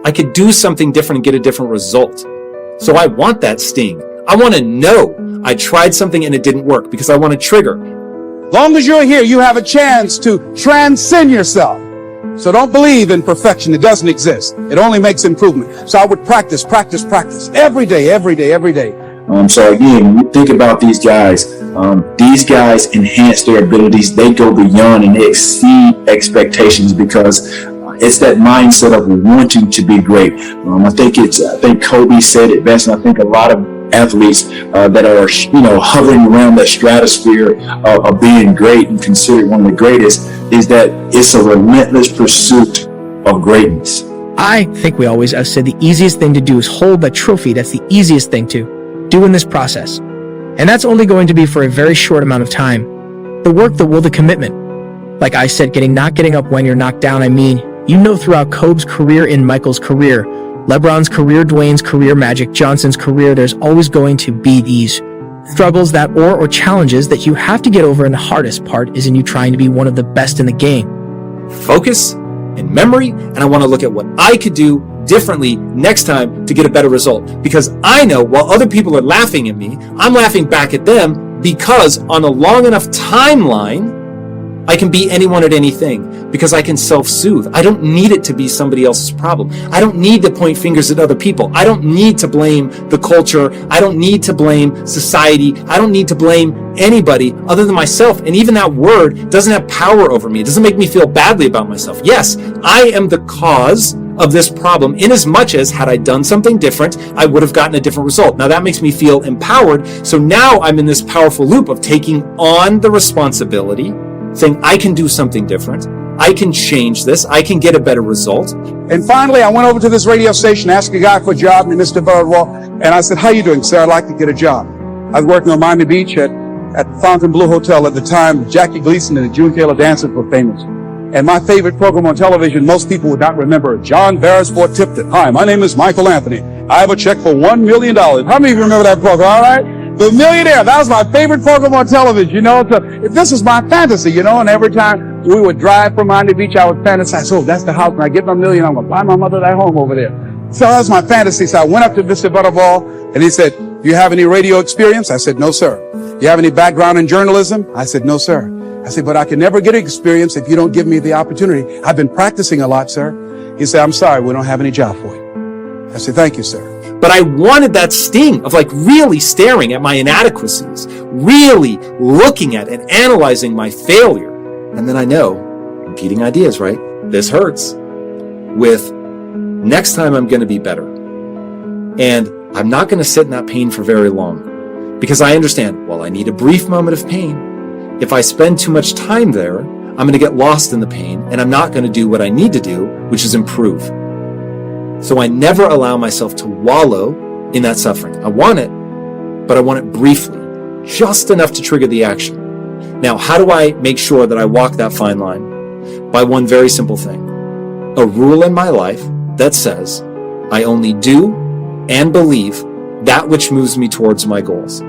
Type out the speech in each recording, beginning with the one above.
I could do something different and get a different result. So I want that sting. I want to know I tried something and it didn't work because I want to trigger. Long as you're here, you have a chance to transcend yourself. So don't believe in perfection. It doesn't exist. It only makes improvement. So I would practice every day. So again, when you think about these guys enhance their abilities. They go beyond and they exceed expectations because it's that mindset of wanting to be great. I think Kobe said it best, and I think a lot of athletes that are hovering around that stratosphere of being great and considered one of the greatest is that it's a relentless pursuit of greatness. I think we always have said the easiest thing to do is hold that trophy. That's the easiest thing to do in this process. And that's only going to be for a very short amount of time. The work, the commitment. Like I said, not getting up when you're knocked down. I mean, throughout Kobe's career, in Michael's career, LeBron's career, Dwayne's career, Magic Johnson's career, there's always going to be these struggles or challenges that you have to get over, and the hardest part is in you trying to be one of the best in the game. Focus and memory, and I want to look at what I could do differently next time to get a better result. Because I know while other people are laughing at me, I'm laughing back at them because on a long enough timeline, I can be anyone at anything because I can self-soothe. I don't need it to be somebody else's problem. I don't need to point fingers at other people. I don't need to blame the culture. I don't need to blame society. I don't need to blame anybody other than myself. And even that word doesn't have power over me. It doesn't make me feel badly about myself. Yes, I am the cause of this problem, in as much as had I done something different, I would have gotten a different result. Now that makes me feel empowered. So now I'm in this powerful loop of taking on the responsibility, saying I can do something different. I can change this. I can get a better result. And finally, I went over to this radio station, asked a guy for a job named Mr. Bilyeu, and I said, "How you doing, sir? I'd like to get a job." I was working on Miami Beach at Fontainebleau Hotel at the time. Jackie Gleason and the June Taylor Dancers were famous. And my favorite program on television, most people would not remember, John Beresford Tipton. "Hi, my name is Michael Anthony. I have a check for $1 million. How many of you remember that program? All right? The Millionaire. That was my favorite program on television, So this is my fantasy, and every time we would drive from Miami Beach, I would fantasize, oh, that's the house. When I get my million, I'm going to buy my mother that home over there. So that was my fantasy. So I went up to Mr. Bilyeu, and he said, "Do you have any radio experience?" I said, "No, sir." "Do you have any background in journalism?" I said, "No, sir." I said, "But I can never get experience if you don't give me the opportunity. I've been practicing a lot, sir." He said, "I'm sorry, we don't have any job for you." I said, "Thank you, sir." But I wanted that sting of really staring at my inadequacies, really looking at and analyzing my failure. And then I know, repeating ideas, right? This hurts. With next time I'm going to be better. And I'm not going to sit in that pain for very long because I understand, I need a brief moment of pain. If I spend too much time there, I'm going to get lost in the pain and I'm not going to do what I need to do, which is improve. So I never allow myself to wallow in that suffering. I want it, but I want it briefly, just enough to trigger the action. Now, how do I make sure that I walk that fine line? By one very simple thing. A rule in my life that says I only do and believe that which moves me towards my goals.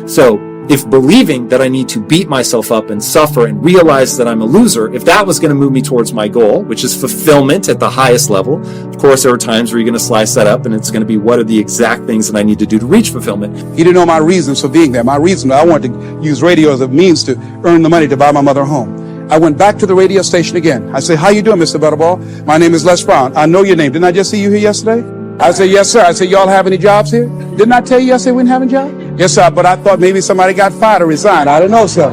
So if believing that I need to beat myself up and suffer and realize that I'm a loser, if that was going to move me towards my goal, which is fulfillment at the highest level, of course, there are times where you're going to slice that up and it's going to be what are the exact things that I need to do to reach fulfillment. He didn't know my reasons for being there. My reason, I wanted to use radio as a means to earn the money to buy my mother a home. I went back to the radio station again. I said, "How you doing, Mr. Bilyeu? My name is Les Brown. I know your name. Didn't I just see you here yesterday?" I said, "Yes, sir." I said, "Y'all have any jobs here?" "Didn't I tell you yesterday we didn't have any jobs?" "Yes, sir, but I thought maybe somebody got fired or resigned." "I don't know, sir."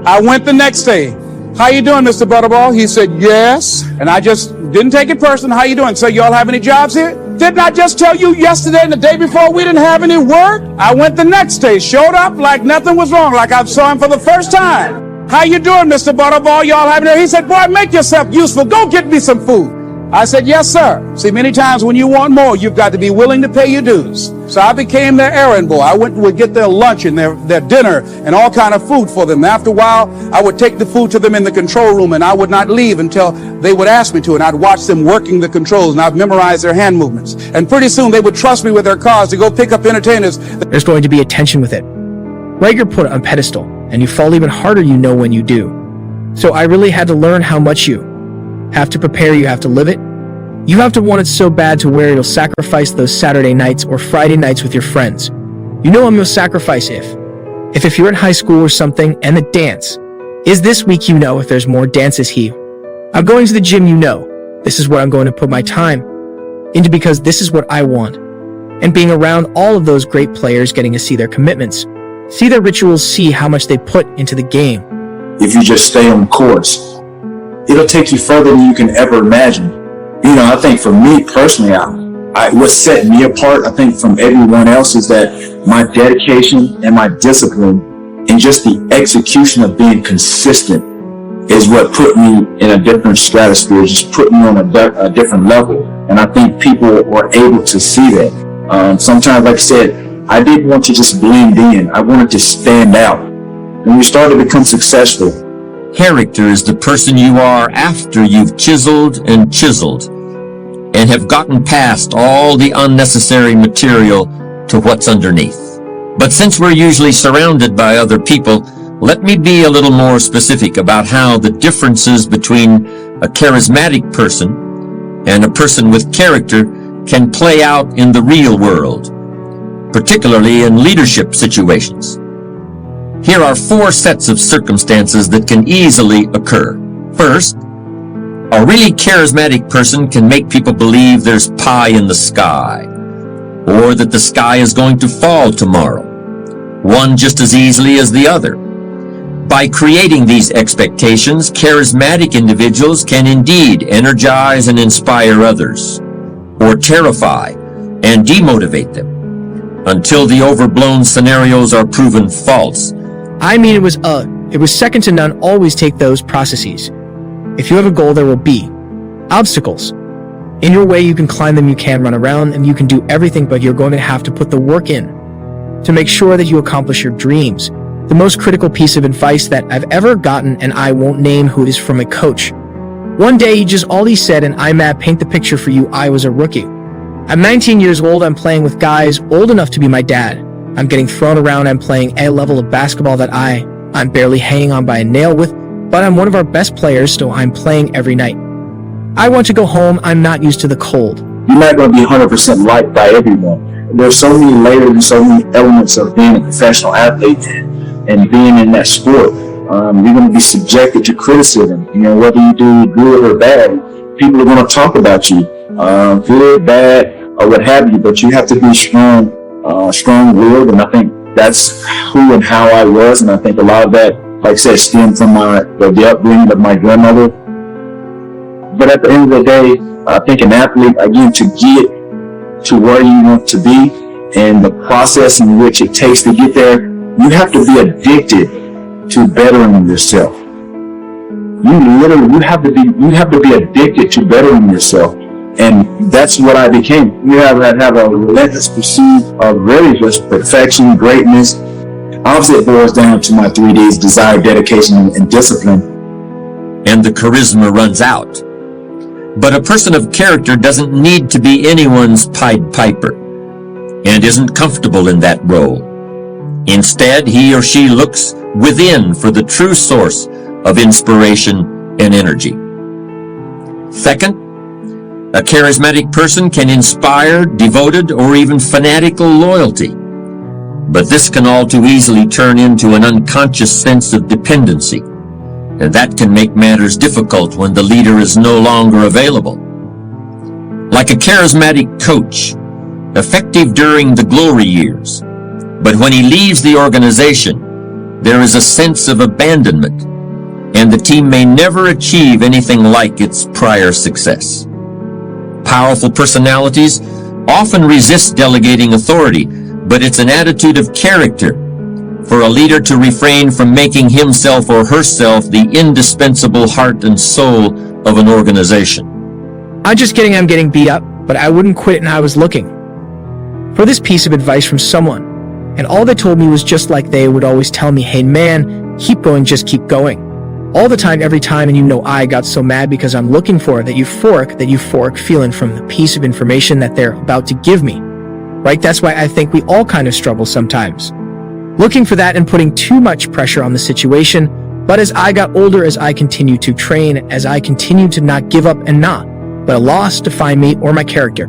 I went the next day. "How you doing, Mr. Bilyeu?" He said, "Yes." And I just didn't take it personal. "How you doing? So y'all have any jobs here?" "Didn't I just tell you yesterday and the day before we didn't have any work?" I went the next day, showed up like nothing was wrong, like I saw him for the first time. "How you doing, Mr. Bilyeu? Y'all have any?" He said, "Boy, make yourself useful. Go get me some food." I said, "Yes, sir." See, many times when you want more, you've got to be willing to pay your dues. So I became their errand boy. I would get their lunch and their dinner and all kind of food for them. After a while, I would take the food to them in the control room, and I would not leave until they would ask me to, and I'd watch them working the controls, and I'd memorize their hand movements. And pretty soon, they would trust me with their cars to go pick up entertainers. There's going to be a tension with it. Right, you're put on a pedestal, and you fall even harder when you do. So I really had to learn how much you have to prepare, you have to live it, You have to want it so bad to where you'll sacrifice those Saturday nights or Friday nights with your friends. You know I'm gonna sacrifice if you're in high school or something and the dance is this week, you know if there's more dances here. I'm going to the gym, you know. This is what I'm going to put my time into because this is what I want. And being around all of those great players, getting to see their commitments, see their rituals, see how much they put into the game. If you just stay on course, it'll take you further than you can ever imagine. You know, I think for me personally, what set me apart, I think, from everyone else is that my dedication and my discipline and just the execution of being consistent is what put me in a different stratosphere, just put me on a different level. And I think people were able to see that. Sometimes, like I said, I didn't want to just blend in. I wanted to stand out. When you start to become successful, character is the person you are after you've chiseled and chiseled and have gotten past all the unnecessary material to what's underneath. But since we're usually surrounded by other people, let me be a little more specific about how the differences between a charismatic person and a person with character can play out in the real world, particularly in leadership situations. Here are 4 sets of circumstances that can easily occur. First, a really charismatic person can make people believe there's pie in the sky, or that the sky is going to fall tomorrow, one just as easily as the other. By creating these expectations, charismatic individuals can indeed energize and inspire others, or terrify and demotivate them, until the overblown scenarios are proven false. I mean, it was second to none. Always take those processes. If you have a goal, there will be obstacles. In your way, you can climb them, you can run around, and you can do everything, but you're going to have to put the work in to make sure that you accomplish your dreams. The most critical piece of advice that I've ever gotten, and I won't name who, is from a coach. One day, all he said, and paint the picture for you, I was a rookie. I'm 19 years old, I'm playing with guys old enough to be my dad. I'm getting thrown around, I'm playing a level of basketball that I'm barely hanging on by a nail with, but I'm one of our best players, so I'm playing every night. I want to go home, I'm not used to the cold. you're not going to be 100% liked by everyone. There's so many layers and so many elements of being a professional athlete and being in that sport. You're going to be subjected to criticism. You know, whether you do good or bad, people are going to talk about you, good, bad, or what have you. But you have to be strong-willed, and I think that's who and how I was. And I think a lot of that, like I said, stemmed from the upbringing of my grandmother. But at the end of the day, I think an athlete, again, to get to where you want to be and the process in which it takes to get there, you have to be addicted to bettering yourself. You have to be addicted to bettering yourself. And that's what I became. You have a relentless pursuit of really just perfection, greatness. Obviously, it boils down to my 3 Ds: desire, dedication, and discipline. And the charisma runs out. But a person of character doesn't need to be anyone's Pied Piper and isn't comfortable in that role. Instead, he or she looks within for the true source of inspiration and energy. Second, a charismatic person can inspire devoted or even fanatical loyalty. But this can all too easily turn into an unconscious sense of dependency, and that can make matters difficult when the leader is no longer available. Like a charismatic coach, effective during the glory years, but when he leaves the organization, there is a sense of abandonment, and the team may never achieve anything like its prior success. Powerful personalities often resist delegating authority, but it's an attitude of character for a leader to refrain from making himself or herself the indispensable heart and soul of an organization. I'm just kidding, I'm getting beat up, but I wouldn't quit, and I was looking for this piece of advice from someone. And all they told me was just like they would always tell me, hey man, keep going, just keep going. All the time, every time, and you know I got so mad because I'm looking for that euphoric feeling from the piece of information that they're about to give me. Right? That's why I think we all kind of struggle sometimes. Looking for that and putting too much pressure on the situation. But as I got older, as I continued to train, as I continued to not give up and not but a loss define me or my character.